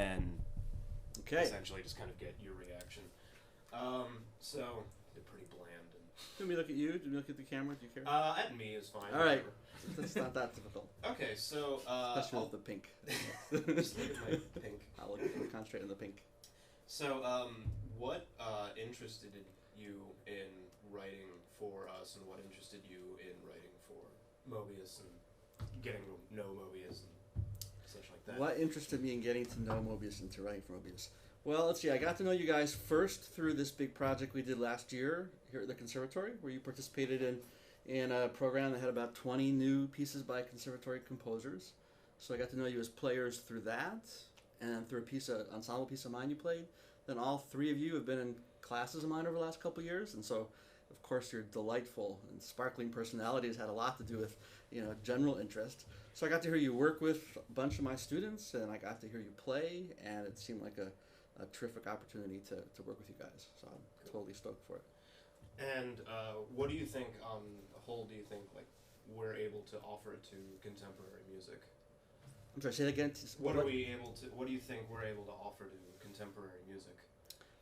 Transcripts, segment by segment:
and Okay. essentially just kind of get your reaction. So they're pretty bland. Let me look at you. Do you look at the camera? Do you care? At me is fine. All right. That's not that difficult. Okay, so Especially with the pink. just look at my pink. I'll concentrate on the pink. So, what interested you in writing for us, and what interested you in writing for Mobius and getting to know Mobius and such like that? What interested me in getting to know Mobius and to writing for Mobius? Well, let's see. I got to know you guys first through this big project we did last year here at the conservatory, where you participated in a program that had about 20 new pieces by conservatory composers. So I got to know you as players through that, and through a ensemble piece of mine you played. Then all three of you have been in classes of mine over the last couple of years, and so of course your delightful and sparkling personalities had a lot to do with general interest. So I got to hear you work with a bunch of my students, and I got to hear you play, and it seemed like a terrific opportunity to work with you guys. So I'm totally stoked for it. And what do you think on the whole? Do you think like we're able to offer to contemporary music? I'm sorry, say that again. What do you think we're able to offer to contemporary music?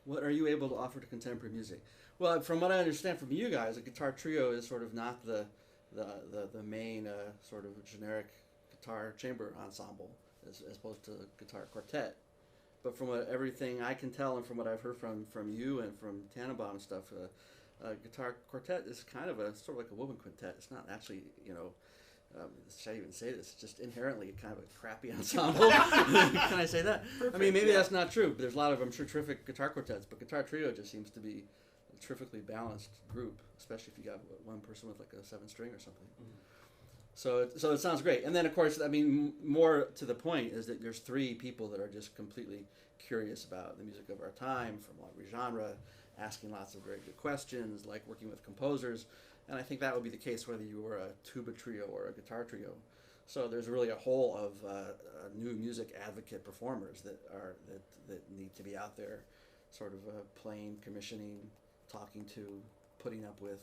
What are you able to offer to contemporary music? Well, from what I understand from you guys, a guitar trio is sort of not the main sort of generic guitar chamber ensemble as opposed to guitar quartet. But from everything I can tell and from what I've heard from you and from Tannenbaum and stuff, guitar quartet is kind of sort of like a woman quintet. It's not actually, should I even say this? It's just inherently kind of a crappy ensemble. Can I say that? Perfect, I mean, maybe that's not true, but there's a lot of, I'm sure, terrific guitar quartets, but guitar trio just seems to be a terrifically balanced group, especially if you got one person with like a 7-string or something. Mm-hmm. So it sounds great. And then, of course, I mean, more to the point is that there's three people that are just completely curious about the music of our time, from every genre, asking lots of very good questions, like working with composers. And I think that would be the case whether you were a tuba trio or a guitar trio. So there's really a whole of new music advocate performers that need to be out there, sort of playing, commissioning, talking to, putting up with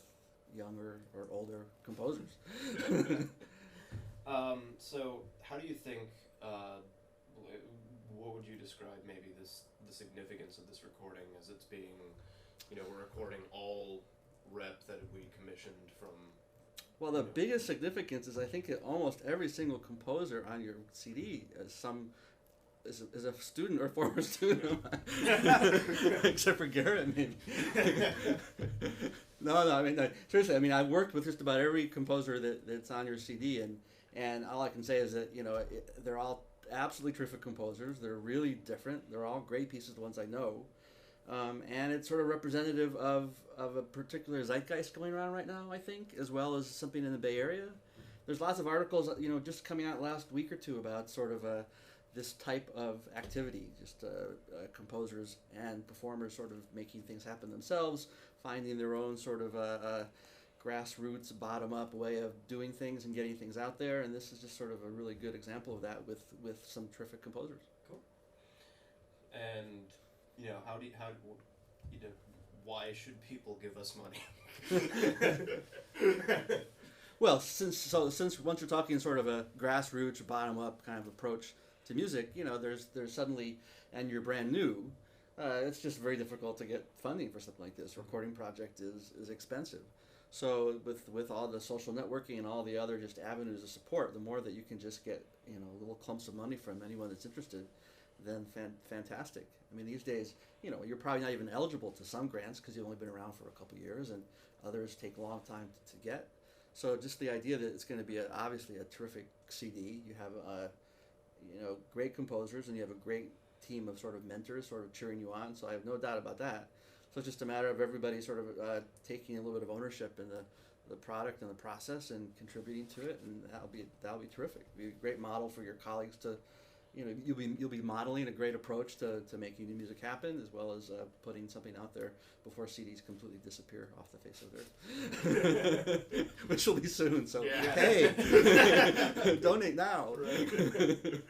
younger or older composers. So how do you think? What would you describe maybe the significance of this recording as it's being, we're recording all rep that we commissioned from. Well, the biggest significance is I think that almost every single composer on your CD is a student or former student of mine. Except for Garrett, maybe. No, I mean, seriously, I mean, I've worked with just about every composer that's on your CD, and all I can say is that, they're all absolutely terrific composers. They're really different. They're all great pieces, the ones I know. And it's sort of representative of a particular zeitgeist going around right now, I think, as well as something in the Bay Area. There's lots of articles, just coming out last week or two about sort of this type of activity, just composers and performers sort of making things happen themselves, finding their own sort of grassroots, bottom-up way of doing things and getting things out there. And this is just sort of a really good example of that with some terrific composers. Cool. And why should people give us money? Well, since once you're talking sort of a grassroots, bottom-up kind of approach to music, there's suddenly, and you're brand new, it's just very difficult to get funding for something like this. A recording project is expensive. So with all the social networking and all the other just avenues of support, the more that you can just get little clumps of money from anyone that's interested, then fantastic. I mean, these days, you're probably not even eligible to some grants because you've only been around for a couple of years, and others take a long time to get. So just the idea that it's going to be obviously a terrific CD. You have great composers, and you have a great team of sort of mentors sort of cheering you on. So I have no doubt about that. So it's just a matter of everybody sort of taking a little bit of ownership in the product and the process and contributing to it, and that'll be terrific. It'll be a great model for your colleagues to. You'll be modeling a great approach to making new music happen, as well as putting something out there before CDs completely disappear off the face of the earth, which will be soon. So, Hey, donate now. Right.